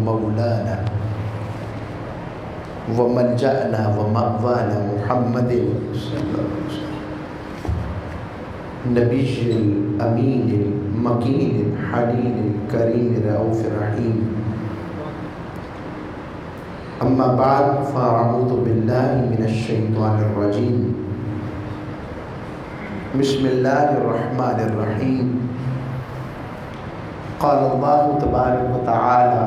ومولانا وملجأنا ومأوانا محمد صلی اللہ علیہ وسلم نبی الامین المکین الحنین الکریم الرؤوف الرحیم اما بعد فاعوذ باللہ من الشیطان الرجیم بسم اللہ الرحمن الرحیم قال اللہ تبارک وتعالی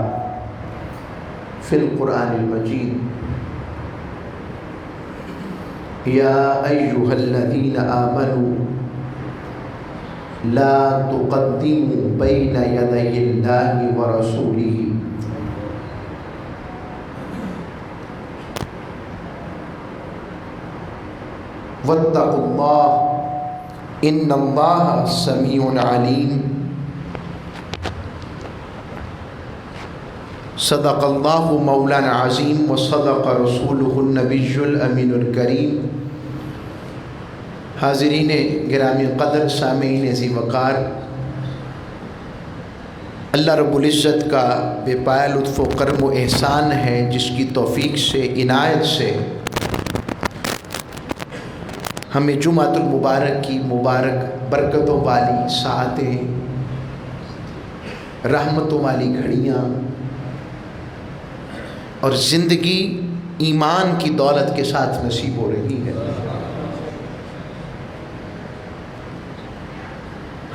فی القرآن المجید یا ایہا الذین آمنوا لا تقدموا بین یدی اللہ ورسولہ واتقوا اللہ ان اللہ سمیع علیم صدق اللہ مولانا عظیم وصدق رسولہ النبی الامین الکریم۔ حاضرین گرامی قدر، سامعین ذی وقار، اللہ رب العزت کا بے پایہ لطف و کرم و احسان ہے جس کی توفیق سے، عنایت سے ہمیں جمعۃ المبارک کی مبارک برکتوں والی ساعتیں، رحمتوں والی گھڑیاں اور زندگی ایمان کی دولت کے ساتھ نصیب ہو رہی ہے۔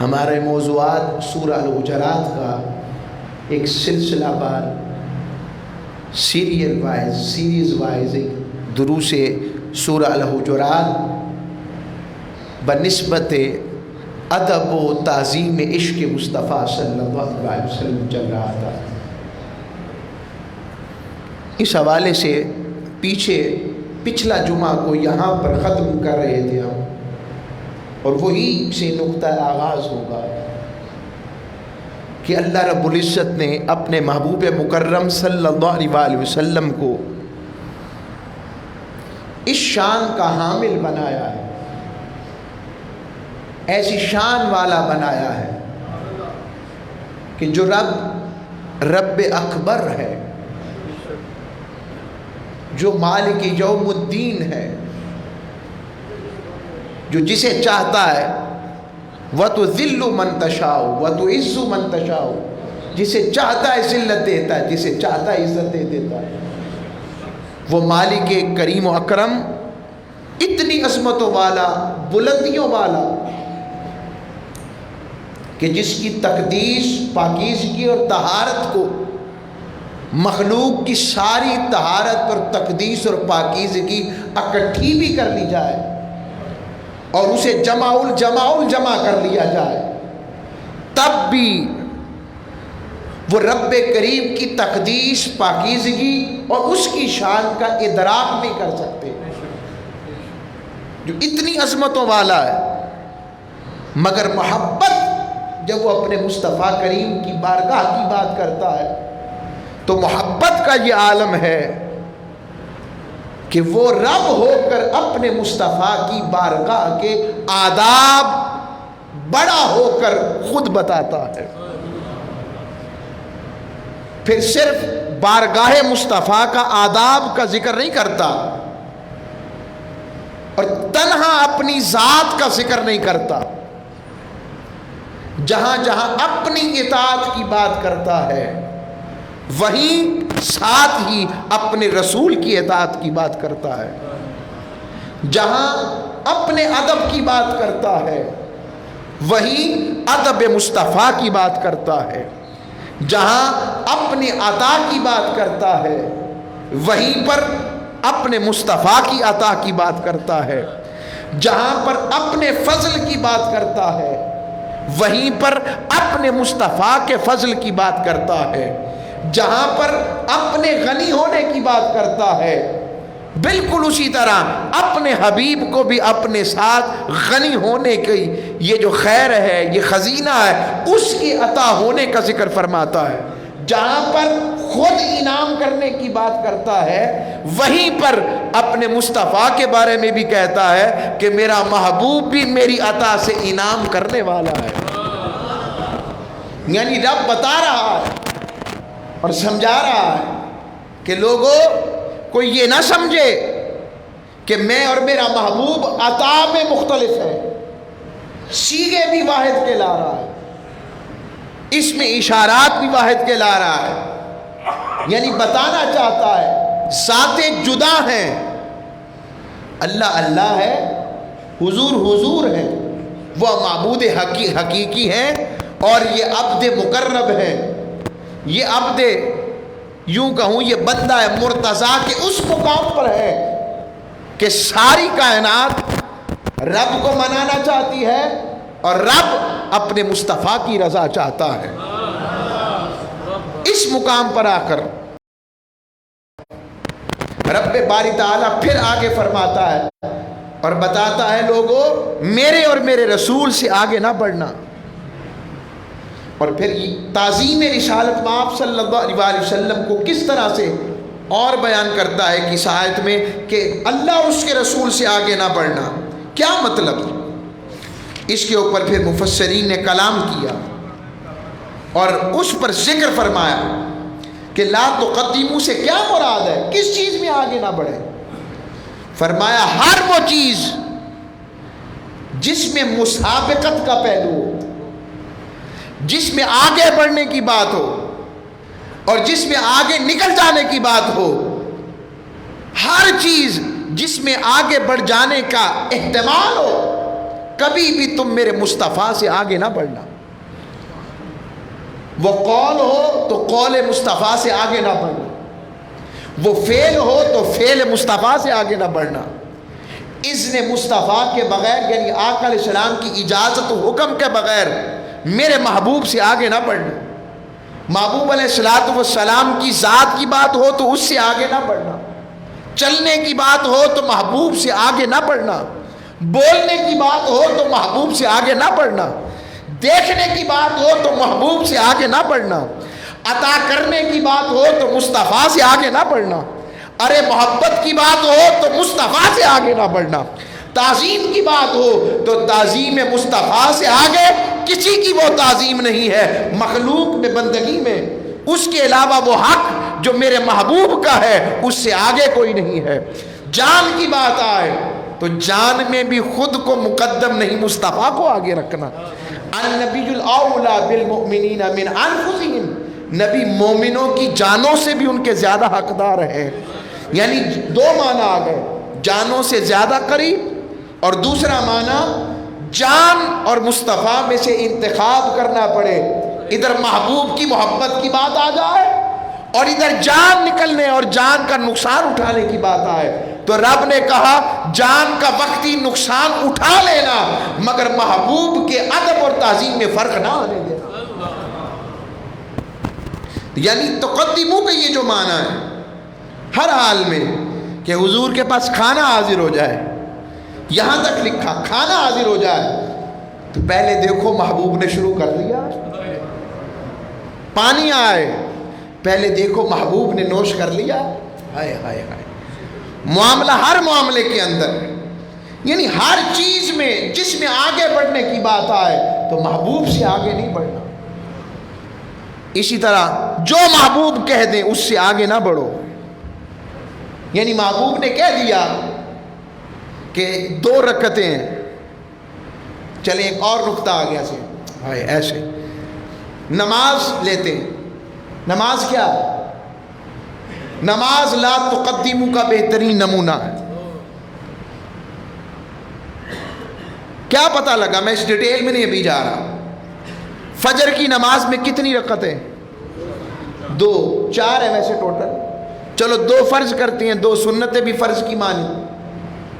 ہمارے موضوعات سورہ الحجرات کا ایک سلسلہ وار سیریز وائز ایک دروس سورہ الحجرات بنسبت ادب و تعظیم عشق مصطفیٰ صلی اللہ علیہ وسلم چل رہا تھا۔ اس حوالے سے پچھلا جمعہ کو یہاں پر ختم کر رہے تھے ہم، اور وہی سے نقطہ آغاز ہوگا کہ اللہ رب العزت نے اپنے محبوب مکرم صلی اللہ علیہ وسلم کو اس شان کا حامل بنایا ہے، ایسی شان والا بنایا ہے کہ جو رب اکبر ہے، جو مالک یوم الدین ہے، جو جسے چاہتا ہے وَتُذِلُّ مَن تَشَاءُ وَتُعِزُّ مَن تَشَاءُ، جسے چاہتا ہے ذلت دیتا ہے، جسے چاہتا ہے عزت دے دیتا ہے۔ وہ مالک کریم و اکرم، اتنی عظمتوں والا، بلندیوں والا، کہ جس کی تقدیس، پاکیزگی اور طہارت کو مخلوق کی ساری طہارت اور تقدیس اور پاکیزگی اکٹھی بھی کر لی جائے اور اسے جمع کر لیا جائے، تب بھی وہ رب کریم کی تقدیس، پاکیزگی اور اس کی شان کا ادراک نہیں کر سکتے، جو اتنی عظمتوں والا ہے۔ مگر محبت جب وہ اپنے مصطفیٰ کریم کی بارگاہ کی بات کرتا ہے تو محبت کا یہ عالم ہے کہ وہ رب ہو کر اپنے مصطفیٰ کی بارگاہ کے آداب بڑا ہو کر خود بتاتا ہے، پھر صرف بارگاہ مصطفیٰ کا آداب کا ذکر نہیں کرتا اور تنہا اپنی ذات کا ذکر نہیں کرتا، جہاں جہاں اپنی اطاعت کی بات کرتا ہے وہیں ساتھ ہی اپنے رسول کی اطاعت کی بات کرتا ہے، جہاں اپنے ادب کی بات کرتا ہے وہیں ادب مصطفیٰ کی بات کرتا ہے، جہاں اپنے عطا کی بات کرتا ہے وہیں پر اپنے مصطفیٰ کی عطا کی بات کرتا ہے، جہاں پر اپنے فضل کی بات کرتا ہے وہیں پر اپنے مصطفیٰ کے فضل کی بات کرتا ہے، جہاں پر اپنے غنی ہونے کی بات کرتا ہے بالکل اسی طرح اپنے حبیب کو بھی اپنے ساتھ غنی ہونے کی یہ جو خیر ہے، یہ خزینہ ہے، اس کی عطا ہونے کا ذکر فرماتا ہے۔ جہاں پر خود انعام کرنے کی بات کرتا ہے وہیں پر اپنے مصطفیٰ کے بارے میں بھی کہتا ہے کہ میرا محبوب بھی میری عطا سے انعام کرنے والا ہے، یعنی رب بتا رہا ہے اور سمجھا رہا ہے کہ لوگوں کوئی یہ نہ سمجھے کہ میں اور میرا محبوب عطا میں مختلف ہے، سیغے بھی واحد کے لا رہا ہے، اس میں اشارات بھی واحد کے لا رہا ہے، یعنی بتانا چاہتا ہے ذاتیں جدا ہیں، اللہ اللہ ہے، حضور حضور ہے، وہ معبود حقیقی ہے، اور یہ عبد مقرب ہے، یہ عبد یوں کہوں یہ بندہ مرتضیٰ کے اس مقام پر ہے کہ ساری کائنات رب کو منانا چاہتی ہے اور رب اپنے مصطفیٰ کی رضا چاہتا ہے۔ اس مقام پر آ کر رب باری تعالیٰ پھر آگے فرماتا ہے اور بتاتا ہے لوگوں میرے اور میرے رسول سے آگے نہ بڑھنا، اور پھر تعظیم رسالت مآب صلی اللہ علیہ وسلم کو کس طرح سے اور بیان کرتا ہے کس آیت میں کہ اللہ اور اس کے رسول سے آگے نہ بڑھنا، کیا مطلب؟ اس کے اوپر پھر مفسرین نے کلام کیا اور اس پر ذکر فرمایا کہ لا تقدموا سے کیا مراد ہے، کس چیز میں آگے نہ بڑھے؟ فرمایا ہر وہ چیز جس میں مسابقت کا پہلو ہو، جس میں آگے بڑھنے کی بات ہو اور جس میں آگے نکل جانے کی بات ہو، ہر چیز جس میں آگے بڑھ جانے کا احتمال ہو، کبھی بھی تم میرے مصطفیٰ سے آگے نہ بڑھنا۔ وہ قول ہو تو قول مصطفیٰ سے آگے نہ بڑھنا، وہ فعل ہو تو فعل مصطفیٰ سے آگے نہ بڑھنا، اذن مصطفیٰ کے بغیر یعنی آقا علیہ السلام کی اجازت و حکم کے بغیر میرے محبوب سے آگے نہ بڑھنا، محبوب علیہ السلام کی ذات کی بات ہو تو اس سے آگے نہ بڑھنا، چلنے کی بات ہو تو محبوب سے آگے نہ بڑھنا، بولنے کی بات ہو تو محبوب سے آگے نہ بڑھنا، دیکھنے کی بات ہو تو محبوب سے آگے نہ بڑھنا، عطا کرنے کی بات ہو تو مصطفیٰ سے آگے نہ بڑھنا، ارے محبت کی بات ہو تو مصطفیٰ سے آگے نہ بڑھنا، تعظیم کی بات ہو تو تعظیم مصطفیٰ سے آگے کسی کی وہ تعظیم نہیں ہے مخلوق میں، بندگی میں، اس کے علاوہ وہ حق جو میرے محبوب کا ہے اس سے آگے کوئی نہیں ہے۔ جان کی بات آئے تو جان میں بھی خود کو مقدم نہیں، مصطفیٰ کو آگے رکھنا۔ النبی الاولی بالمؤمنین من انفسہم، نبی مومنوں کی جانوں سے بھی ان کے زیادہ حقدار ہے، یعنی دو معنی آ گئے، جانوں سے زیادہ قریب، اور دوسرا معنی جان اور مصطفیٰ میں سے انتخاب کرنا پڑے، ادھر محبوب کی محبت کی بات آ جائے اور ادھر جان نکلنے اور جان کا نقصان اٹھانے کی بات آئے، تو رب نے کہا جان کا وقتی نقصان اٹھا لینا مگر محبوب کے ادب اور تعظیم میں فرق نہ آنے دینا۔ یعنی تقدموں کا یہ جو معنی ہے ہر حال میں کہ حضور کے پاس کھانا حاضر ہو جائے، یہاں تک لکھا کھانا حاضر ہو جائے تو پہلے دیکھو محبوب نے شروع کر دیا، پانی آئے پہلے دیکھو محبوب نے نوش کر لیا، ہائے ہائے ہائے، معاملہ ہر معاملے کے اندر یعنی ہر چیز میں جس میں آگے بڑھنے کی بات آئے تو محبوب سے آگے نہیں بڑھنا، اسی طرح جو محبوب کہہ دیں اس سے آگے نہ بڑھو، یعنی محبوب نے کہہ دیا کہ 2 رکعتیں، چلیں ایک اور نقطہ آ گیا سے ہائے ایسے نماز لیتے ہیں، نماز کیا؟ نماز لا تقدموا کا بہترین نمونہ ہے۔ کیا پتہ لگا، میں اس ڈیٹیل میں نہیں ابھی جا رہا، فجر کی نماز میں کتنی رکعتیں؟ 2، 4 ہے ویسے ٹوٹل، چلو 2 فرض کرتی ہیں، 2 سنتیں بھی فرض کی مانی،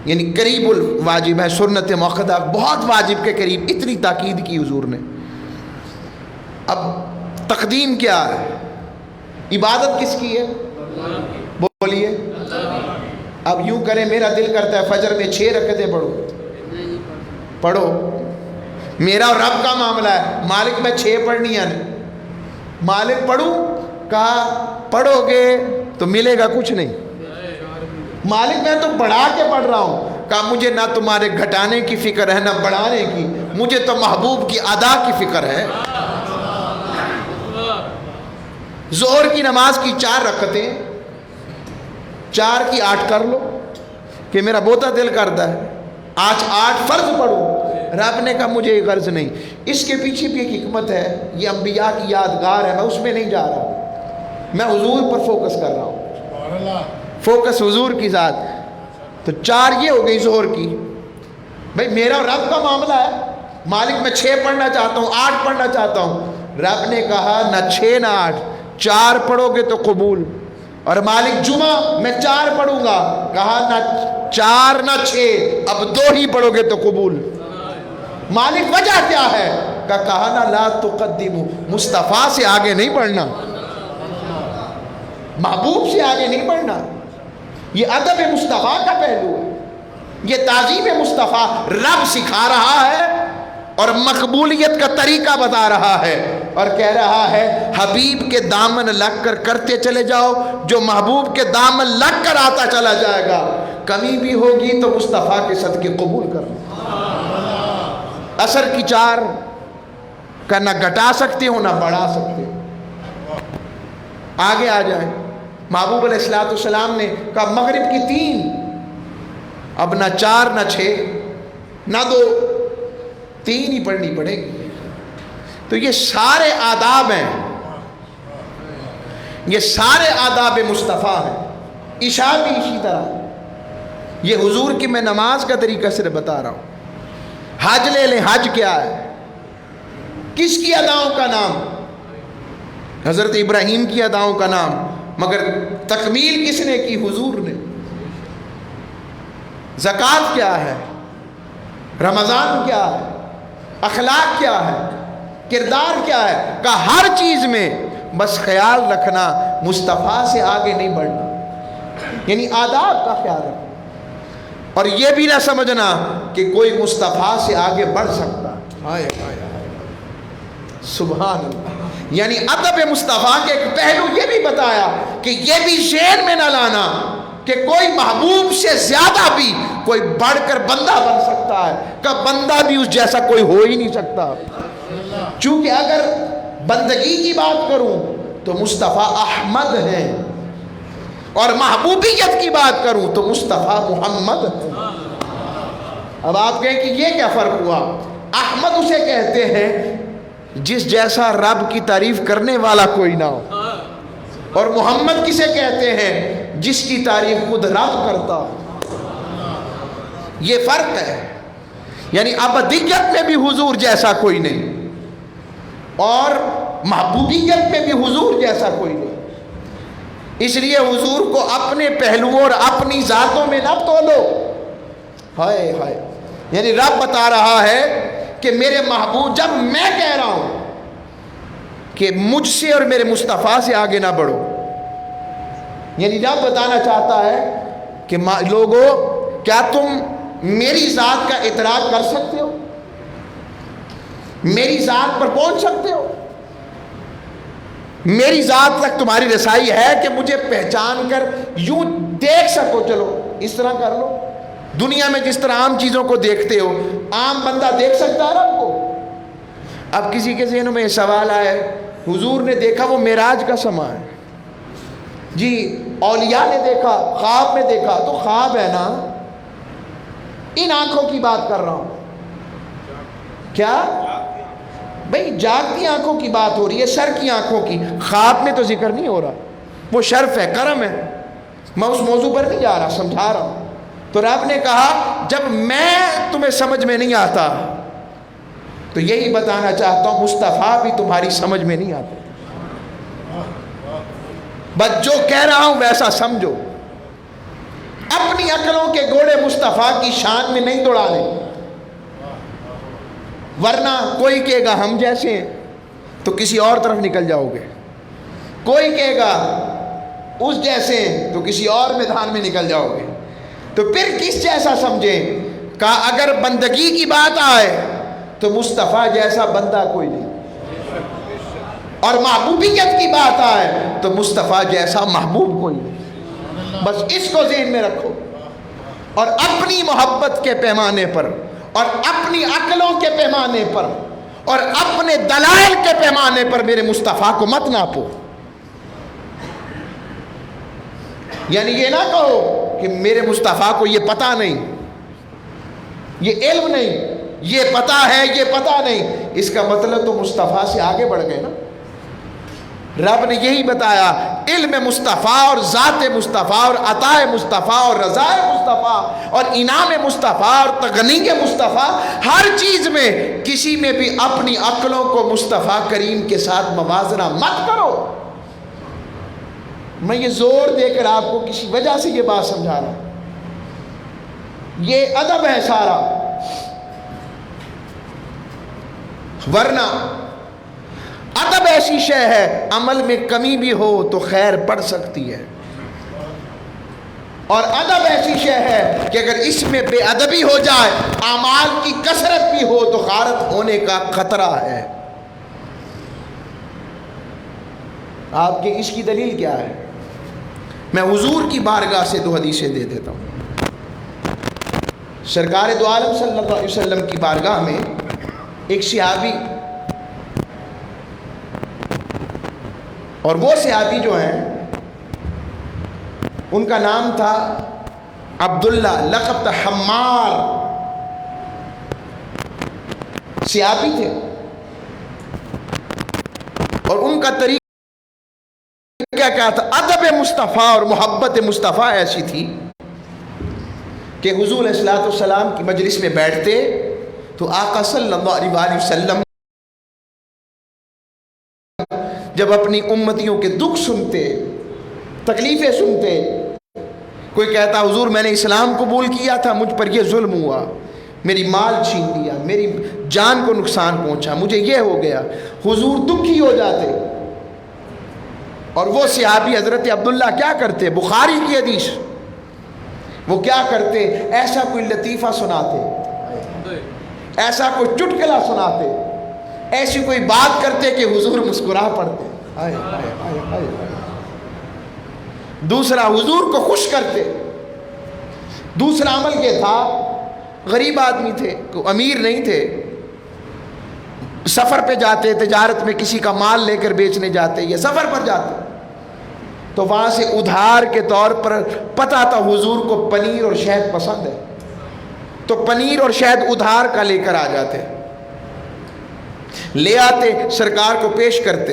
یعنی قریب الواجب ہے، سنت مؤکدہ بہت واجب کے قریب، اتنی تاکید کی حضور نے۔ اب تقدیم کیا ہے؟ عبادت کس کی ہے؟ بولیے، اب یوں کریں میرا دل کرتا ہے فجر میں 6 رکعتیں پڑھو، میرا اور رب کا معاملہ ہے، مالک میں 6 پڑھنی ہے، مالک پڑھوں، کہا پڑھو گے تو ملے گا کچھ نہیں، مالک میں تو بڑھا کے پڑھ رہا ہوں، کہا مجھے نہ تمہارے گھٹانے کی فکر ہے نہ بڑھانے کی، مجھے تو محبوب کی ادا کی فکر ہے۔ ظہر کی نماز کی 4 رکعتیں، 4 کی 8 کر لو کہ میرا بہتا دل کرتا ہے آج 8 فرض پڑھوں. رب نے کہا مجھے یہ غرض نہیں. اس کے پیچھے بھی ایک حکمت ہے، یہ انبیاء کی یادگار ہے، میں اس میں نہیں جا رہا، میں حضور پر فوکس کر رہا ہوں، فوکس حضور کی ذات. تو 4 یہ ہو گئی ظہر کی. بھائی میرا اور رب کا معاملہ ہے، مالک میں 6 پڑھنا چاہتا ہوں، 8 پڑھنا چاہتا ہوں. رب نے کہا نہ 6 نہ 8، 4 پڑھو گے تو قبول. اور مالک جمعہ میں 4 پڑھوں گا، کہا نہ 4 نہ 6، اب 2 ہی پڑھو گے تو قبول. مالک وجہ کیا ہے؟ کہا نا لا تقدمو، مصطفیٰ سے آگے نہیں بڑھنا، محبوب سے آگے نہیں بڑھنا. یہ ادب مصطفیٰ کا پہلو ہے، یہ تعظیم مصطفیٰ. رب سکھا رہا ہے اور مقبولیت کا طریقہ بتا رہا ہے، اور کہہ رہا ہے حبیب کے دامن لگ کر کرتے چلے جاؤ، جو محبوب کے دامن لگ کر آتا چلا جائے گا. کمی بھی ہوگی تو مصطفیٰ کے صدقے قبول کرنا. عصر کی 4 کا نہ گھٹا سکتے ہو نہ بڑھا سکتے ہو. آگے آ جائیں. محبوب علیہ السلام نے کہا مغرب کی 3، اب نہ 4 نہ 6 نہ 2، 3 ہی پڑھنی پڑے گی. تو یہ سارے آداب ہیں، یہ سارے آداب مصطفیٰ ہیں. عشاء بھی اسی طرح. یہ حضور کی میں نماز کا طریقہ صرف بتا رہا ہوں. حج لے لیں، حج کیا ہے؟ کس کی اداؤں کا نام؟ حضرت ابراہیم کی اداؤں کا نام، مگر تکمیل کس نے کی؟ حضور نے. زکوٰۃ کیا ہے؟ رمضان کیا ہے؟ اخلاق کیا ہے؟ کردار کیا ہے؟ کہ ہر چیز میں بس خیال رکھنا مصطفیٰ سے آگے نہیں بڑھنا، یعنی آداب کا خیال رکھنا. اور یہ بھی نہ سمجھنا کہ کوئی مصطفیٰ سے آگے بڑھ سکتا. سبحان اللہ. یعنی ادب مصطفیٰ کے ایک پہلو یہ بھی بتایا کہ یہ بھی ذہن میں نہ لانا کہ کوئی محبوب سے زیادہ بھی کوئی بڑھ کر بندہ بن سکتا ہے، کہ بندہ بھی اس جیسا کوئی ہو ہی نہیں سکتا. چونکہ اگر بندگی کی بات کروں تو مصطفیٰ احمد ہیں، اور محبوبیت کی بات کروں تو مصطفیٰ محمد ہے. اب آپ کہیں کہ یہ کیا فرق ہوا؟ احمد اسے کہتے ہیں جس جیسا رب کی تعریف کرنے والا کوئی نہ ہو، اور محمد کسے کہتے ہیں؟ جس کی تعریف خود رب کرتا ہو. یہ فرق ہے. یعنی ابدیت میں بھی حضور جیسا کوئی نہیں، اور محبوبیت میں بھی حضور جیسا کوئی نہیں. اس لیے حضور کو اپنے پہلوؤں اور اپنی ذاتوں میں نہ تولو. ہائے ہائے. یعنی رب بتا رہا ہے کہ میرے محبوب، جب میں کہہ رہا ہوں کہ مجھ سے اور میرے مصطفیٰ سے آگے نہ بڑھو، یعنی رب بتانا چاہتا ہے کہ لوگو کیا تم میری ذات کا اعتراف کر سکتے ہو؟ میری ذات پر پہنچ سکتے ہو؟ میری ذات تک تمہاری رسائی ہے کہ مجھے پہچان کر یوں دیکھ سکو؟ چلو اس طرح کر لو. دنیا میں جس طرح عام چیزوں کو دیکھتے ہو، عام بندہ دیکھ سکتا ہے رب کو. اب کسی کے ذہن میں سوال آئے، حضور نے دیکھا وہ معراج کا سما ہے جی، اولیاء نے دیکھا، خواب میں دیکھا، تو خواب ہے نا. ان آنکھوں کی بات کر رہا ہوں. کیا بھئی جاگتی آنکھوں کی بات ہو رہی ہے، سر کی آنکھوں کی. خواب میں تو ذکر نہیں ہو رہا. وہ شرف ہے، کرم ہے. میں اس موضوع پر نہیں جا رہا، سمجھا رہا ہوں. تو رب نے کہا جب میں تمہیں سمجھ میں نہیں آتا تو یہی بتانا چاہتا ہوں مصطفیٰ بھی تمہاری سمجھ میں نہیں آتا. بس جو کہہ رہا ہوں ویسا سمجھو. اپنی عقلوں کے گھوڑے مصطفیٰ کی شان میں نہیں دوڑا لیں، ورنہ کوئی کہے گا ہم جیسے ہیں تو کسی اور طرف نکل جاؤ گے، کوئی کہے گا اس جیسے ہیں تو کسی اور میدان میں نکل جاؤ گے. تو پھر کس جیسا سمجھیں؟ کہا اگر بندگی کی بات آئے تو مصطفیٰ جیسا بندہ کوئی نہیں، اور محبوبیت کی بات آئے تو مصطفیٰ جیسا محبوب کوئی نہیں. بس اس کو ذہن میں رکھو، اور اپنی محبت کے پیمانے پر اور اپنی عقلوں کے پیمانے پر اور اپنے دلائل کے پیمانے پر میرے مصطفیٰ کو مت ناپو. یعنی یہ نہ کہو کہ میرے مصطفیٰ کو یہ پتہ نہیں، یہ علم نہیں، یہ پتہ ہے یہ پتہ نہیں، اس کا مطلب تو مصطفیٰ سے آگے بڑھ گئے نا۔ رب نے یہی بتایا، علم مصطفیٰ اور ذات مصطفیٰ اور عطا مصطفیٰ اور رضا مصطفیٰ اور انعام مصطفیٰ اور تغنی مصطفیٰ، ہر چیز میں کسی میں بھی اپنی عقلوں کو مصطفیٰ کریم کے ساتھ موازنہ مت کرو۔ میں یہ زور دے کر آپ کو کسی وجہ سے یہ بات سمجھا رہا ہوں، یہ ادب ہے سارا، ورنہ ادب ایسی شے ہے عمل میں کمی بھی ہو تو خیر پڑ سکتی ہے، اور ادب ایسی شے ہے کہ اگر اس میں بے ادبی ہو جائے، اعمال کی کثرت بھی ہو تو غارت ہونے کا خطرہ ہے۔ آپ کے اس کی دلیل کیا ہے؟ میں حضور کی بارگاہ سے 2 حدیثیں دے دیتا ہوں۔ سرکار دو عالم صلی اللہ علیہ وسلم کی بارگاہ میں ایک صحابی، اور وہ صحابی جو ہیں ان کا نام تھا عبداللہ، لقب تھا حمار، صحابی تھے، اور ان کا طریقہ کیا تھا؟ ادب مصطفیٰ اور محبت مصطفیٰ ایسی تھی کہ حضور علیہ الصلوۃ والسلام کی مجلس میں بیٹھتے تو آقا صلی اللہ علیہ وسلم جب اپنی امتیوں کے دکھ سنتے، تکلیفیں سنتے، کوئی کہتا حضور میں نے اسلام قبول کیا تھا، مجھ پر یہ ظلم ہوا، میری مال چھین لیا، میری جان کو نقصان پہنچا، مجھے یہ ہو گیا، حضور دکھی ہو جاتے۔ اور وہ صحابی حضرت عبداللہ کیا کرتے؟ بخاری کی حدیث، وہ کیا کرتے؟ ایسا کوئی لطیفہ سناتے، ایسا کوئی چٹکلا سناتے، ایسی کوئی بات کرتے کہ حضور مسکرا پڑتے، دوسرا حضور کو خوش کرتے۔ دوسرا عمل یہ تھا، غریب آدمی تھے، امیر نہیں تھے، سفر پہ جاتے، تجارت میں کسی کا مال لے کر بیچنے جاتے یا سفر پر جاتے، تو وہاں سے ادھار کے طور پر پتہ تھا حضور کو پنیر اور شہد پسند ہے، تو پنیر اور شہد ادھار کا لے کر آ جاتے، لے آتے، سرکار کو پیش کرتے،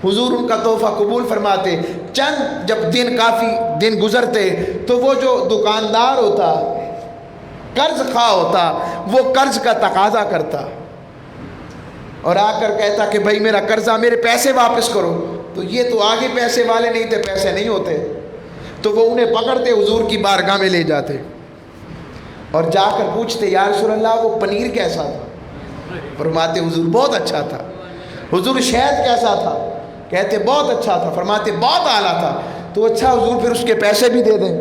حضور ان کا تحفہ قبول فرماتے۔ چند جب کافی دن گزرتے تو وہ جو دکاندار ہوتا، قرض خواہ ہوتا، وہ قرض کا تقاضا کرتا اور آ کر کہتا کہ بھائی میرا قرضہ، میرے پیسے واپس کرو، تو یہ تو آگے پیسے والے نہیں تھے، پیسے نہیں ہوتے، تو وہ انہیں پکڑتے، حضور کی بارگاہ میں لے جاتے اور جا کر پوچھتے یا رسول اللہ وہ پنیر کیسا تھا؟ فرماتے حضور بہت اچھا تھا۔ حضور شہد کیسا تھا؟ کہتے بہت اچھا تھا۔ فرماتے بہت اعلیٰ تھا۔ تو اچھا حضور پھر اس کے پیسے بھی دے دیں۔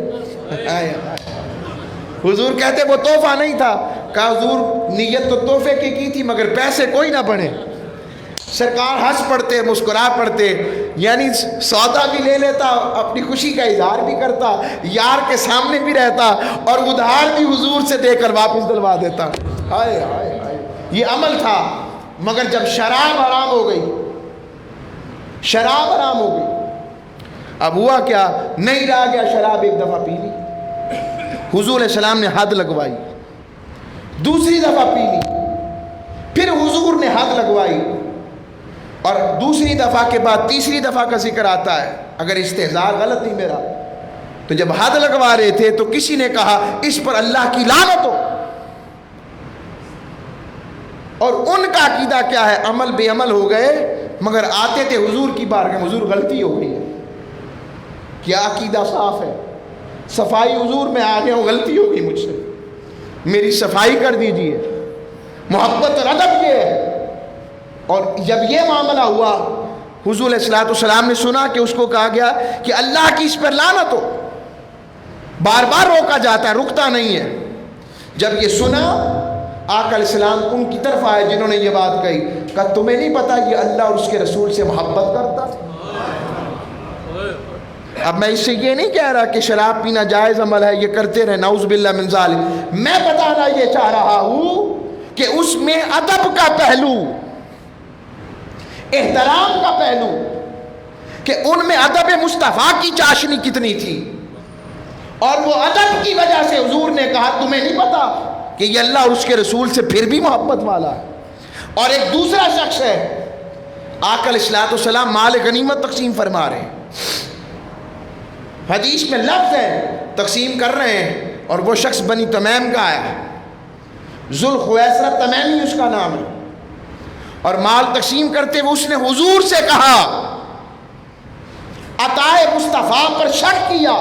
حضور کہتے وہ تحفہ نہیں تھا۔ کہا حضور نیت تو تحفے کی تھی مگر پیسے کوئی نہ بنے۔ سرکار ہنس پڑتے، مسکرا پڑتے، یعنی سودا بھی لے لیتا، اپنی خوشی کا اظہار بھی کرتا، یار کے سامنے بھی رہتا اور ادھار بھی حضور سے دے کر واپس دلوا دیتا۔ ہائے ہائے ہائے، یہ عمل تھا۔ مگر جب شراب حرام ہو گئی، شراب حرام ہو گئی، اب ہوا کیا؟ نہیں رہا گیا، شراب ایک دفعہ پی لی، حضور علیہ السلام نے حد لگوائی، دوسری دفعہ پی لی، پھر حضور نے حد لگوائی، اور دوسری دفعہ کے بعد تیسری دفعہ کا ذکر آتا ہے، اگر استہزاء غلط نہیں میرا، تو جب حد لگوا رہے تھے تو کسی نے کہا اس پر اللہ کی لعنت ہو، اور ان کا عقیدہ کیا ہے؟ عمل بے عمل ہو گئے، مگر آتے تھے حضور کی بارگاہ، حضور غلطی ہو گئی ہے، کیا عقیدہ صاف ہے، صفائی حضور میں آ گیا ہوں، غلطی ہو گئی مجھ سے، میری صفائی کر دیجئے، محبت اور ادب یہ ہے۔ اور جب یہ معاملہ ہوا، حضور علیہ الصلوۃ والسلام نے سنا کہ اس کو کہا گیا کہ اللہ کی اس پر لعنت ہو، بار بار روکا جاتا ہے، رکتا نہیں ہے۔ جب یہ سنا، آقا علیہ السلام ان کی طرف آئے جنہوں نے یہ بات کہی، کہا تمہیں نہیں پتا یہ اللہ اور اس کے رسول سے محبت کرتا؟ اب میں اس سے یہ نہیں کہہ رہا کہ شراب پینا جائز عمل ہے، یہ کرتے رہے، نعوذ باللہ من ذالک، میں بتانا یہ چاہ رہا ہوں کہ اس میں ادب کا پہلو، احترام کا پہلو، کہ ان میں ادب مصطفیٰ کی چاشنی کتنی تھی، اور وہ ادب کی وجہ سے حضور نے کہا تمہیں نہیں پتا کہ یہ اللہ اور اس کے رسول سے پھر بھی محبت والا ہے۔ اور ایک دوسرا شخص ہے، آقا علیہ الصلوۃ والسلام مال غنیمت تقسیم فرما رہے ہیں، حدیث میں لفظ ہے تقسیم کر رہے ہیں، اور وہ شخص بنی تمیم کا ہے، ذوالخویسرہ تمیمی اس کا نام ہے، اور مال تقسیم کرتے ہوئے اس نے حضور سے کہا، عطائے مصطفیٰ پر شک کیا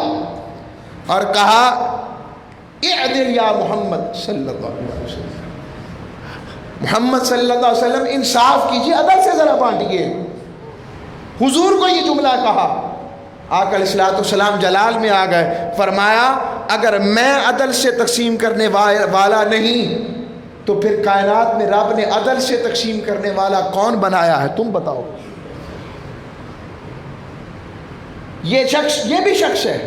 اور کہا اعدل یا محمد صلی اللہ علیہ وسلم، محمد صلی اللہ علیہ وسلم انصاف کیجیے، عدل سے ذرا بانٹیے۔ حضور کو یہ جملہ کہا، آقا علیہ الصلوۃ والسلام جلال میں آ گئے، فرمایا اگر میں عدل سے تقسیم کرنے والا نہیں تو پھر کائنات میں رب نے عدل سے تقسیم کرنے والا کون بنایا ہے، تم بتاؤ۔ یہ بھی شخص ہے،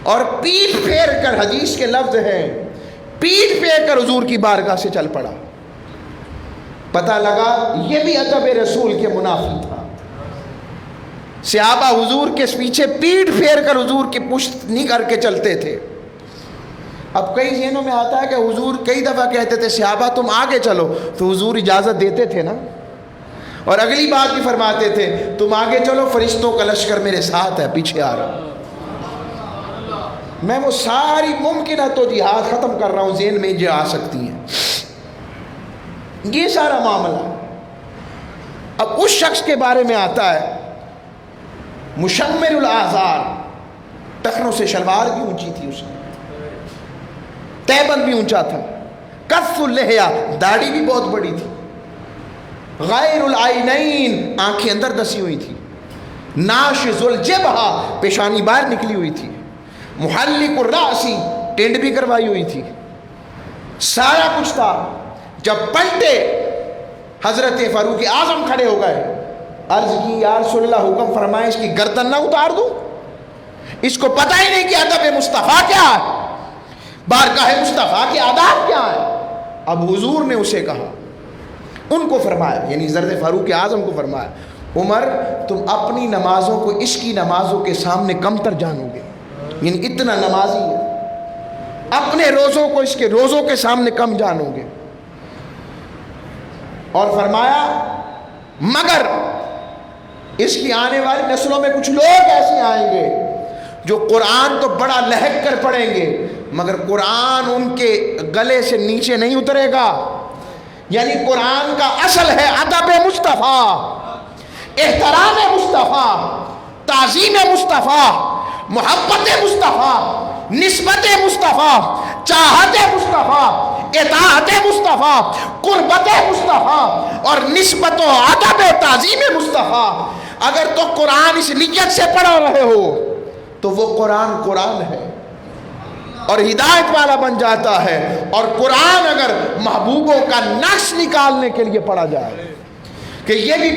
اور پیٹھ پھیر کر، حدیث کے لفظ ہیں، پیٹھ پھیر کر حضور کی بارگاہ سے چل پڑا۔ پتہ لگا یہ بھی ادب رسول کے منافی تھا۔ صحابہ حضور کے پیچھے پیٹھ پھیر کر حضور کی پشت نہیں کر کے چلتے تھے۔ اب کئی ذہنوں میں آتا ہے کہ حضور کئی دفعہ کہتے تھے صحابہ تم آگے چلو، تو حضور اجازت دیتے تھے نا، اور اگلی بات بھی فرماتے تھے تم آگے چلو، فرشتوں کا لشکر میرے ساتھ ہے، پیچھے آ رہا ہوں۔ میں وہ ساری ممکنہ تو جہاد ختم کر رہا ہوں، ذہن میں جو آ سکتی ہیں، یہ سارا معاملہ۔ اب اس شخص کے بارے میں آتا ہے مشمر الاعذار، ٹخنوں سے شلوار بھی اونچی تھی اس کی، تیبند بھی اونچا تھا، کف اللحیہ، داڑھی بھی بہت بڑی تھی، غیر العینین، آنکھیں اندر دسی ہوئی تھی، ناشز الجبہہ، پیشانی باہر نکلی ہوئی تھی، محلق الراسی، ٹینڈ بھی کروائی ہوئی تھی، سارا کچھ تھا۔ جب پلٹے حضرت فاروق اعظم کھڑے ہو گئے، عرض کی یا رسول اللہ حکم فرمائے اس کی گردن نہ اتار دوں، اس کو پتہ ہی نہیں کہ ادب مصطفیٰ کیا ہے، بارگاہ مصطفیٰ کے آداب کیا ہے۔ اب حضور نے اسے کہا، ان کو فرمایا، یعنی حضرت فاروق اعظم کو فرمایا، عمر تم اپنی نمازوں کو اس کی نمازوں کے سامنے کمتر جانو گے، یعنی اتنا نمازی ہے، اپنے روزوں کو اس کے روزوں کے سامنے کم جانو گے۔ اور فرمایا مگر اس کی آنے والی نسلوں میں کچھ لوگ ایسے آئیں گے جو قرآن تو بڑا لہک کر پڑھیں گے، مگر قرآن ان کے گلے سے نیچے نہیں اترے گا، یعنی قرآن کا اصل ہے ادب مصطفیٰ، احترام مصطفیٰ، تعظیم مصطفیٰ، محبت مصطفیٰ، نسبت مصطفیٰ، چاہت مصطفیٰ، اطاعت مصطفیٰ، قربت مصطفیٰ، اور نسبت و ادب تعظیم مصطفیٰ۔ اگر تو قرآن اس نیت سے پڑھ رہے ہو تو وہ قرآن ہے اور ہدایت والا بن جاتا ہے، اور قرآن اگر محبوبوں کا نقش نکالنے کے لیے پڑھا جائے کہ یہ بھی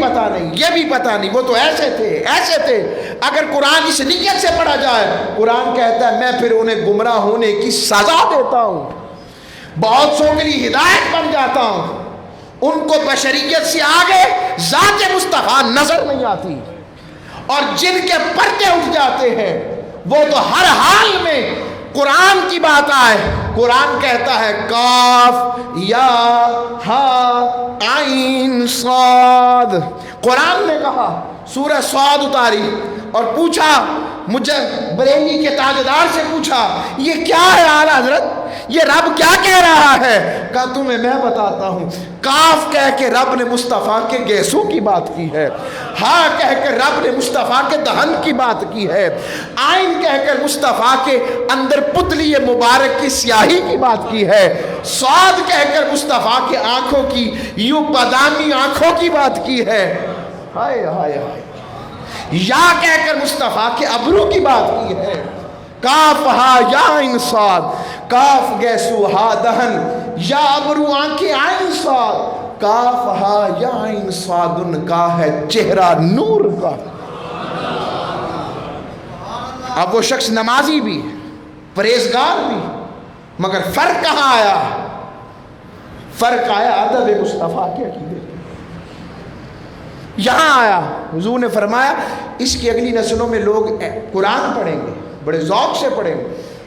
پتہ نہیں وہ تو ایسے تھے، اگر قرآن اس نیت سے پڑھا جائے، قرآن کہتا ہے میں پھر انہیں گمراہ ہونے کی سزا دیتا ہوں، بہت سو کے لیے ہدایت بن جاتا ہوں، ان کو بشریت سے آگے ذات مصطفیٰ نظر نہیں آتی، اور جن کے پردے اٹھ جاتے ہیں وہ تو ہر حال میں قرآن کی بات آئے، قرآن کہتا ہے کاف یا ہا عین صاد، قرآن نے کہا سورہ صاد اتاری اور پوچھا، مجھے بریلی کے تاجدار سے پوچھا یہ کیا ہے اعلیٰ حضرت، یہ رب کیا کہہ رہا ہے؟ کہا تمہیں میں بتاتا ہوں، کاف کہہ کے رب نے مصطفیٰ کے گیسوں کی بات کی ہے، ہاں کہہ کے رب نے مصطفیٰ کے دہن کی بات کی ہے، آئین کہہ کر مصطفیٰ کے اندر پتلی مبارک کی سیاہی کی بات کی ہے، صاد کہہ کر مصطفیٰ کے آنکھوں کی یوں بادامی آنکھوں کی بات کی ہے، ہائے ہائے ہائے، یا کہہ کر مصطفیٰ کے ابرو کی بات کی ہے، کاف ہا یا عین صاد، کاف گیسو ہا دہن، یا ابرو آنکھیں عین صاد، کاف ہا یا عین صاد، ان کا ہے چہرہ نور کا۔ اب وہ شخص نمازی بھی پرہیزگار بھی، مگر فرق کہاں آیا؟ فرق آیا ادب مصطفیٰ کے عقیدے۔ یہاں آیا، حضور نے فرمایا اس کی اگلی نسلوں میں لوگ قرآن پڑھیں گے، بڑے ذوق سے پڑھیں گے،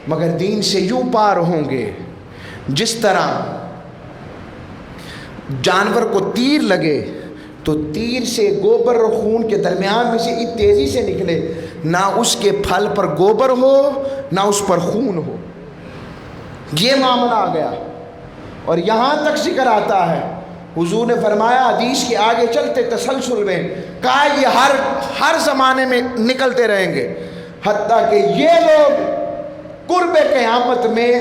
مگر دین سے یوں پار ہوں گے جس طرح جانور کو تیر لگے تو تیر سے گوبر اور خون کے درمیان میں سے اتنی تیزی سے نکلے، نہ اس کے پھل پر گوبر ہو نہ اس پر خون ہو۔ یہ معاملہ آ گیا، اور یہاں تک ذکر آتا ہے، حضور نے فرمایا حدیث کے آگے چلتے تسلسل میں کہا یہ ہر زمانے میں نکلتے رہیں گے، حتیٰ کہ یہ لوگ قرب قیامت میں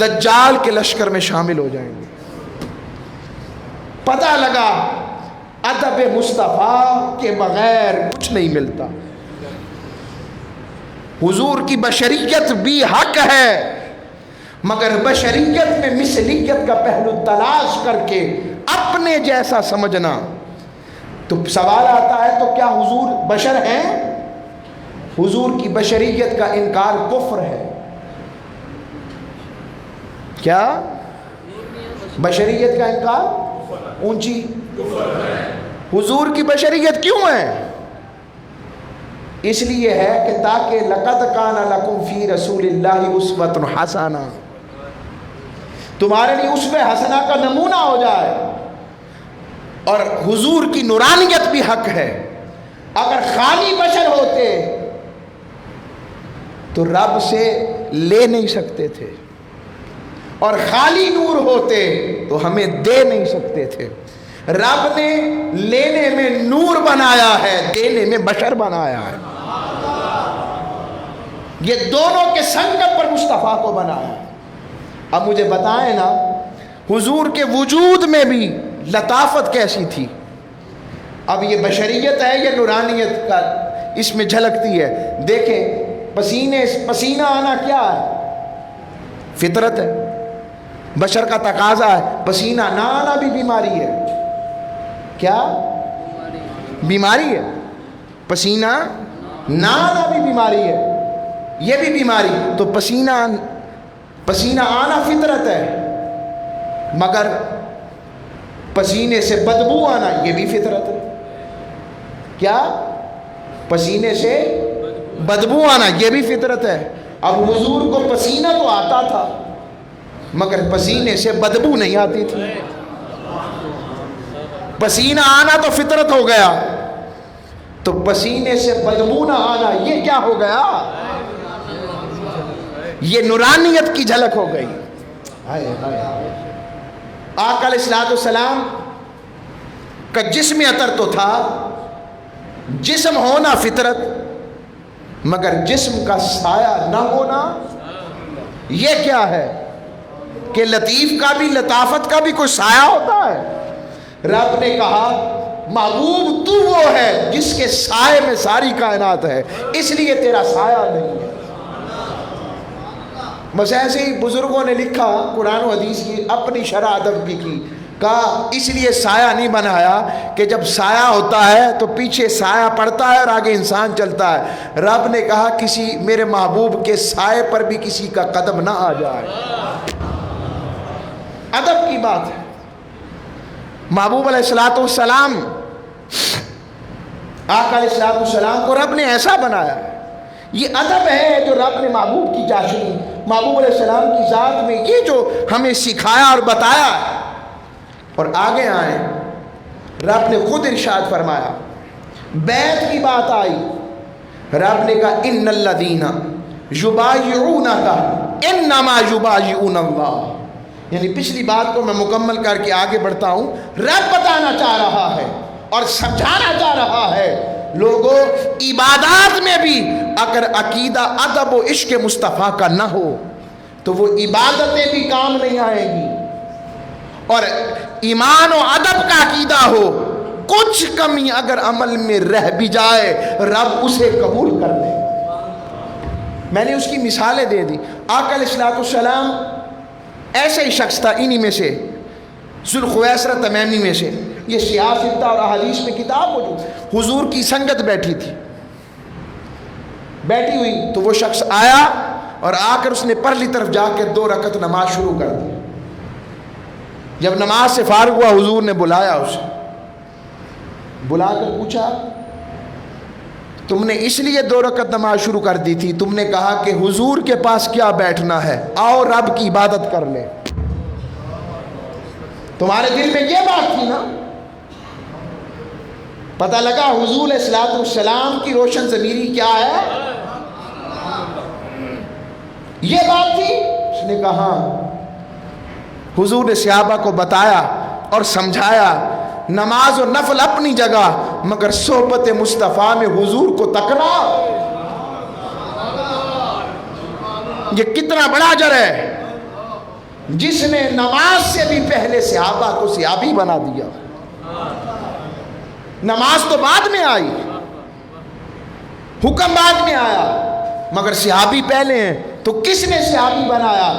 دجال کے لشکر میں شامل ہو جائیں گے۔ پتہ لگا ادب مصطفیٰ کے بغیر کچھ نہیں ملتا۔ حضور کی بشریت بھی حق ہے، مگر بشریت میں مثلیت کا پہلو تلاش کر کے اپنے جیسا سمجھنا، تو سوال آتا ہے تو کیا حضور بشر ہیں؟ حضور کی بشریت کا انکار کفر ہے۔ کیا بشریت کا انکار اونچی؟ حضور کی بشریت کیوں ہے؟ اس لیے ہے کہ تاکہ لقد کان لکم فی رسول اللہ اسوۃ حسنہ، تمہارے لیے اسوہ حسنہ کا نمونہ ہو جائے۔ اور حضور کی نورانیت بھی حق ہے۔ اگر خالی بشر ہوتے تو رب سے لے نہیں سکتے تھے، اور خالی نور ہوتے تو ہمیں دے نہیں سکتے تھے۔ رب نے لینے میں نور بنایا ہے، دینے میں بشر بنایا ہے۔ یہ دونوں کے سنگت پر مصطفیٰ کو بنایا۔ اب مجھے بتائیں نا، حضور کے وجود میں بھی لطافت کیسی تھی؟ اب یہ بشریت ہے یا نورانیت کا اس میں جھلکتی ہے؟ دیکھیں پسینہ آنا کیا ہے؟ فطرت ہے، بشر کا تقاضا ہے۔ پسینہ نہ آنا بھی بیماری ہے۔ کیا بیماری ہے؟ پسینہ نہ آنا بھی بیماری ہے، یہ بھی بیماری۔ تو پسینہ آنا فطرت ہے، مگر پسینے سے بدبو آنا یہ بھی فطرت ہے۔ کیا پسینے سے بدبو آنا یہ بھی فطرت ہے۔ اب حضور کو پسینہ تو آتا تھا، مگر پسینے سے بدبو نہیں آتی تھی۔ پسینہ آنا تو فطرت ہو گیا، تو پسینے سے بدبو نہ آنا یہ کیا ہو گیا؟ یہ نورانیت کی جھلک ہو گئی۔ آقا علیہ الصلوۃ والسلام کا جسم عطر تو تھا، جسم ہونا فطرت، مگر جسم کا سایہ نہ ہونا یہ کیا ہے؟ کہ لطیف کا بھی، لطافت کا بھی کوئی سایہ ہوتا ہے؟ رب نے کہا محبوب تو وہ ہے جس کے سائے میں ساری کائنات ہے، اس لیے تیرا سایہ نہیں ہے۔ بس ایسے ہی بزرگوں نے لکھا قرآن و حدیث کی اپنی شرح ادب بھی کی، کہا اس لیے سایہ نہیں بنایا کہ جب سایہ ہوتا ہے تو پیچھے سایہ پڑتا ہے اور آگے انسان چلتا ہے۔ رب نے کہا کسی میرے محبوب کے سائے پر بھی کسی کا قدم نہ آ جائے۔ ادب کی بات ہے۔ محبوب علیہ الصلوۃ والسلام، آقا علیہ الصلوۃ والسلام کو رب نے ایسا بنایا۔ یہ ادب ہے جو رب نے محبوب کی چاشنی، محبوب علیہ السلام کی ذات میں یہ جو ہمیں سکھایا اور بتایا۔ اور آگے آئیں، رب نے خود ارشاد فرمایا، بیعت کی بات آئی، رب نے کہا ان الذین یبایعونک انما یبایعون اللہ۔ یعنی پچھلی بات کو میں مکمل کر کے آگے بڑھتا ہوں۔ رب بتانا چاہ رہا ہے اور سمجھانا چاہ رہا ہے لوگوں، عبادات میں بھی اگر عقیدہ ادب و عشق مصطفیٰ کا نہ ہو تو وہ عبادتیں بھی کام نہیں آئیں گی، اور ایمان و ادب کا عقیدہ ہو، کچھ کمی اگر عمل میں رہ بھی جائے رب اسے قبول کر لے۔ میں نے اس کی مثالیں دے دی۔ آقا علیہ الصلوۃ والسلام ایسے ہی شخص تھا، انہی میں سے ذوالخویسرہ تمیمی میں سے۔ یہ سیاستہ اور احادیث میں کتاب موجود، حضور کی سنگت بیٹھی تھی، بیٹھی ہوئی تو وہ شخص آیا اور آ کر اس نے پرلی طرف جا کے 2 رکعت نماز شروع کر دی۔ جب نماز سے فارغ ہوا حضور نے بلایا اسے، بلا کر پوچھا تم نے اس لیے 2 رکعت نماز شروع کر دی تھی؟ تم نے کہا کہ حضور کے پاس کیا بیٹھنا ہے، آؤ رب کی عبادت کر لیں۔ تمہارے دل میں یہ بات تھی نا؟ پتہ لگا حضور علیہ الصلوۃ والسلام کی روشن ضمیری کیا ہے، یہ بات تھی۔ اس نے کہا، حضور نے صحابہ کو بتایا اور سمجھایا نماز و نفل اپنی جگہ، مگر صحبت مصطفیٰ میں حضور کو تکنا یہ کتنا بڑا اجر ہے، جس نے نماز سے بھی پہلے صحابہ کو صحابی بنا دیا۔ نماز تو بعد میں آئی، حکم بعد میں آیا، مگر صحابی پہلے ہیں۔ تو کس نے صحابی بنایا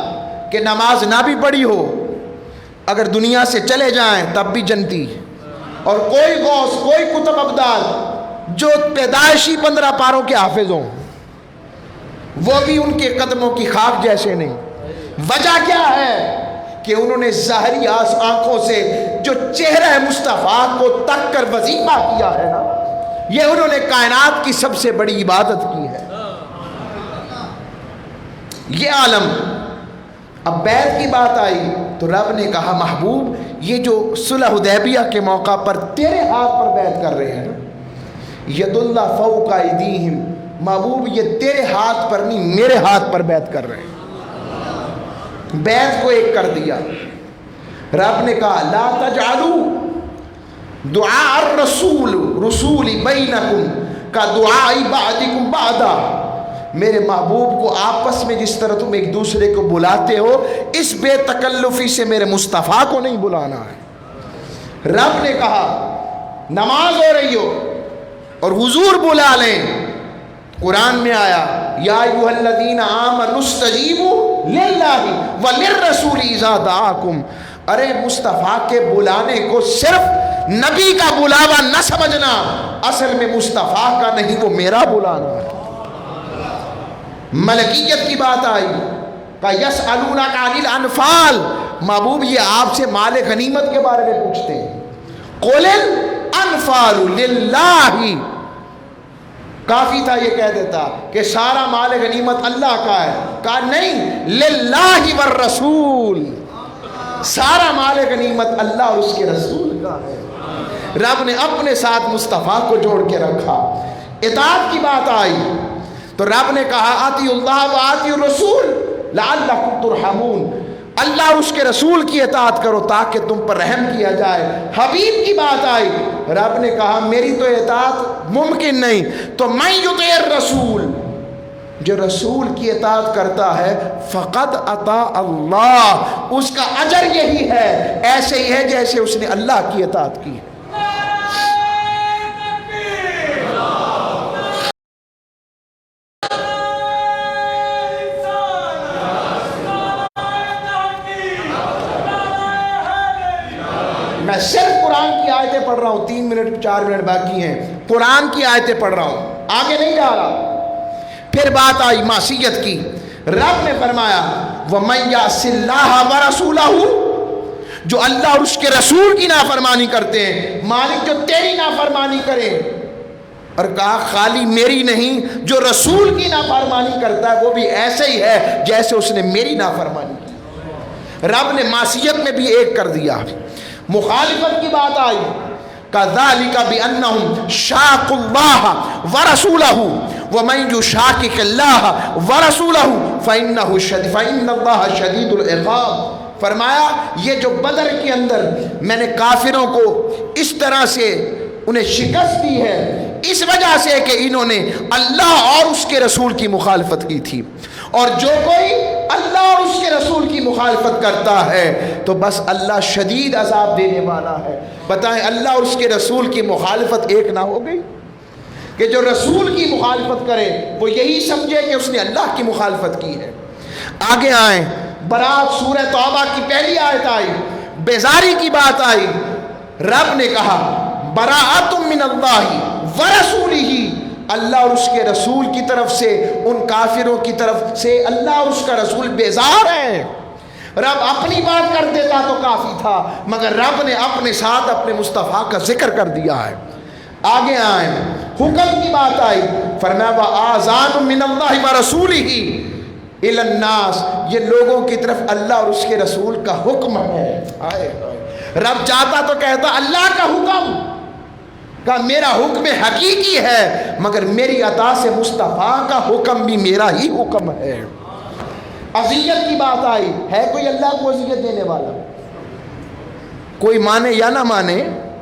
کہ نماز نہ بھی پڑھی ہو، اگر دنیا سے چلے جائیں تب بھی جنتی، اور کوئی غوث کوئی قطب ابدال جو پیدائشی 15 پاروں کے حافظ ہوں وہ بھی ان کے قدموں کی خاک جیسے نہیں۔ وجہ کیا ہے کہ انہوں نے ظاہری آنکھوں سے جو چہرہ مصطفیٰ کو تک کر وظیفہ کیا ہے نا، یہ انہوں نے کائنات کی سب سے بڑی عبادت کی ہے۔ یہ عالم اب بیعت کی بات آئی تو رب نے کہا محبوب یہ جو صلح حدیبیہ کے موقع پر تیرے ہاتھ پر بیعت کر رہے ہیں، ید اللہ فوق ایدیہم، محبوب یہ تیرے ہاتھ پر نہیں میرے ہاتھ پر بیعت کر رہے ہیں۔ بیعت کو ایک کر دیا۔ رب نے کہا لا تجعلوا دعاء الرسول رسول بینکم کا دعاء بعدکم بعدا، میرے محبوب کو آپس میں جس طرح تم ایک دوسرے کو بلاتے ہو اس بے تکلفی سے میرے مصطفیٰ کو نہیں بلانا ہے۔ رب نے کہا نماز ہو رہی ہو اور حضور بلا لیں، قرآن میں آیا یا ایھا الذین آمنوا استجیبوا للہ وللرسول اذا دعاکم، ارے مصطفیٰ کے بلانے کو صرف نبی کا بلاوا نہ سمجھنا، اصل میں مصطفیٰ کا نہیں وہ میرا بلانا ہے۔ ملکیت کی بات آئی کہ یسألونک عن الانفال، محبوب یہ آپ سے مال غنیمت کے بارے میں پوچھتے ہیں، قل الانفال للہ، کافی تھا یہ کہہ دیتا کہ سارا مال غنیمت اللہ کا ہے، کہا نہیں للہ والرسول، سارا مال غنیمت اللہ اور اس کے رسول کا ہے۔ رب نے اپنے ساتھ مصطفیٰ کو جوڑ کے رکھا۔ اطاعت کی بات آئی تو رب نے کہا آتی اللہ و آتی الرسول لعلکم ترحمون، اللہ اور اس کے رسول کی اطاعت کرو تاکہ تم پر رحم کیا جائے۔ حبیب کی بات آئی، رب نے کہا میری تو اطاعت ممکن نہیں، تو من یطیع الرسول، جو رسول کی اطاعت کرتا ہے فقد اطاع اللہ، اس کا اجر یہی ہے، ایسے ہی ہے جیسے اس نے اللہ کی اطاعت کی۔ میں صرف قرآن کی آیتیں پڑھ رہا ہوں، 3 منٹ 4 منٹ باقی ہیں، قرآن کی آیتیں پڑھ رہا ہوں، آگے نہیں جا رہا۔ پھر بات آئی معصیت کی، رب نے فرمایا وَمَن يَعْصِ اللَّهَ وَرَسُولَهُ، جو اللہ اور اس کے رسول کی نافرمانی کرتے ہیں، مالک جو تیری نافرمانی کرے، اور کہا خالی میری نہیں، جو رسول کی نافرمانی کرتا ہے وہ بھی ایسے ہی ہے جیسے اس نے میری نافرمانی کی۔ رب نے معصیت میں بھی ایک کر دیا۔ مخالفت کی بات آئی كَذَلِكَ بِأَنَّهُمْ شَاقُوا اللَّهَ وَرَسُولَهُ وَمَن يُشَاقِقِ اللَّهَ وَرَسُولَهُ فَإِنَّ اللَّهَ شَدِيدُ الْعِقَابِ، فرمایا یہ جو بدر کے اندر میں نے کافروں کو اس طرح سے انہیں شکست دی ہے، اس وجہ سے کہ انہوں نے اللہ اور اس کے رسول کی مخالفت کی تھی، اور جو کوئی اللہ اور اس کے رسول کی مخالفت کرتا ہے تو بس اللہ شدید عذاب دینے والا ہے۔ بتائیں اللہ اور اس کے رسول کی مخالفت ایک نہ ہو گئی؟ کہ جو رسول کی مخالفت کرے وہ یہی سمجھے کہ اس نے اللہ کی مخالفت کی ہے۔ آگے آئیں، برات سورہ توبہ کی پہلی آیت آئی، بیزاری کی بات آئی، رب نے کہا براءۃ من اللہ ورسولہ، اللہ اور اس کے رسول کی طرف سے ان کافروں کی طرف سے اللہ اور اس کا رسول بیزار ہیں۔ رب اپنی بات کر دیتا تو کافی تھا، مگر رب نے اپنے ساتھ اپنے مصطفیٰ کا ذکر کر دیا ہے۔ آگے آئیں، حکم کی بات آئی، فرمایا وَآذَانٌ مِّنَ اللَّهِ وَرَسُولِهِ إِلَى النَّاسِ، یہ لوگوں کی طرف اللہ اور اس کے رسول کا حکم ہے۔ رب چاہتا تو کہتا اللہ کا حکم، کہ میرا حکم حقیقی ہے، مگر میری عطا سے مصطفیٰ کا حکم بھی میرا ہی حکم ہے۔ اذیت کی بات آئی، ہے کوئی اللہ کو اذیت دینے والا؟ کوئی مانے یا نہ مانے،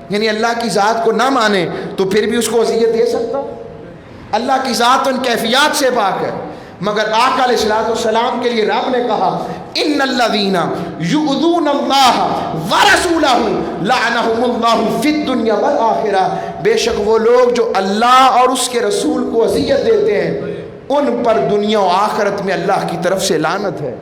یعنی اللہ کی ذات کو نہ مانے تو پھر بھی اس کو اذیت دے سکتا؟ اللہ کی ذات ان کیفیات سے پاک ہے، مگر آقا علیہ السلام کے لیے رب نے کہا ان الذین یؤذون اللہ ورسولہ لعنہم اللہ فی الدنیا والآخرہ، بے شک وہ لوگ جو اللہ اور اس کے رسول کو اذیت دیتے ہیں ان پر دنیا و آخرت میں اللہ کی طرف سے لعنت ہے۔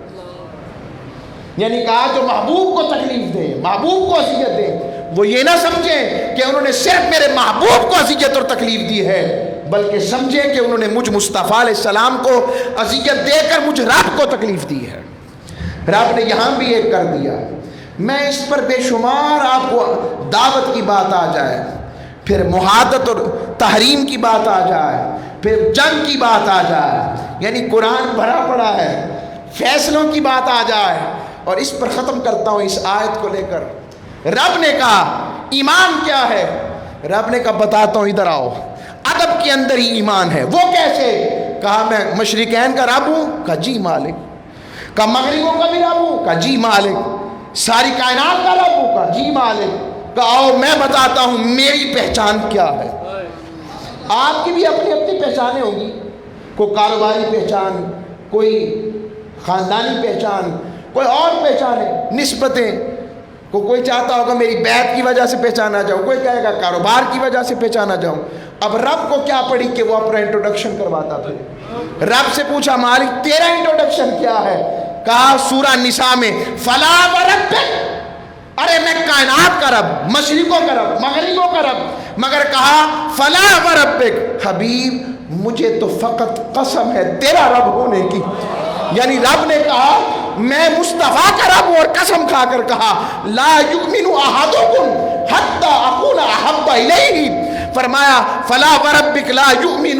یعنی کہا جو محبوب کو تکلیف دیں، محبوب کو اذیت دیں، وہ یہ نہ سمجھیں کہ انہوں نے صرف میرے محبوب کو اذیت اور تکلیف دی ہے، بلکہ سمجھیں کہ انہوں نے مجھ مصطفیٰ علیہ السلام کو اذیت دے کر مجھ رب کو تکلیف دی ہے۔ رب نے یہاں بھی ایک کر دیا، میں اس پر بے شمار آپ کو دعوت کی بات آ جائے، پھر محادثت اور تحریم کی بات آ جائے، پھر جنگ کی بات آ جائے، یعنی قرآن بھرا پڑا ہے، فیصلوں کی بات آ جائے، اور اس پر ختم کرتا ہوں اس آیت کو لے کر۔ رب نے کہا ایمان کیا ہے؟ رب نے کہا بتاتا ہوں، ادھر آؤ، ادب کے اندر ہی ایمان ہے۔ وہ کیسے؟ کہا میں مشرقین کا رب ہوں، کہا جی مالک، کہا مغربوں کا بھی رب ہوں، کہا جی مالک، ساری کائنات کا رب ہوں، کہا جی مالک، کہا آؤ میں بتاتا ہوں میری پہچان کیا ہے۔ آپ کی بھی اپنی اپنی پہچانیں ہوں گی، کوئی کاروباری پہچان، کوئی خاندانی پہچان، کوئی اور پہچانیں، نسبتیں، کوئی چاہتا ہوگا میری بیعت کی وجہ سے پہچانا جاؤں، کوئی کہے گا کاروبار کی وجہ سے پہچانا جاؤں۔ اب رب کو کیا پڑی کہ وہ اپنا انٹروڈکشن کرواتا تھا؟ رب سے پوچھا مالک تیرا انٹروڈکشن کیا ہے؟ کہا سورہ نساء میں فلا وربک، ارے میں کائنات کا رب، مشرقوں کا رب، مغربوں کا رب، مگر کہا فلا وربک، حبیب مجھے تو فقط قسم ہے تیرا رب ہونے کی۔ یعنی رب نے کہا میں مصطفیٰ کا رب ہوں، اور قسم کھا کر کہا لا یؤمن احدکم حتی اکون احب الیہ، فرمایا فلا وربک لا یؤمن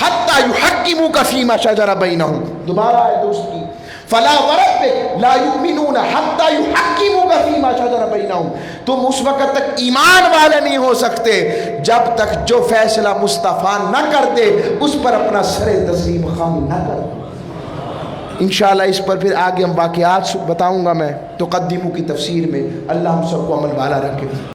حتی یحکموک فیما شجر بینہم۔ دوبارہ ہے دوست کی، فلا وربک لا یؤمنون حتی یحکموک فیما شجر بینہم، تم اس وقت تک ایمان والے نہیں ہو سکتے جب تک جو فیصلہ مصطفیٰ نہ کر دے اس پر اپنا سر تسلیم خم نہ کر دے۔ انشاءاللہ اس پر پھر آگے ہم واقعات بتاؤں گا میں تقدموں کی تفسیر میں۔ اللہ ہم سب کو عمل والا رکھے۔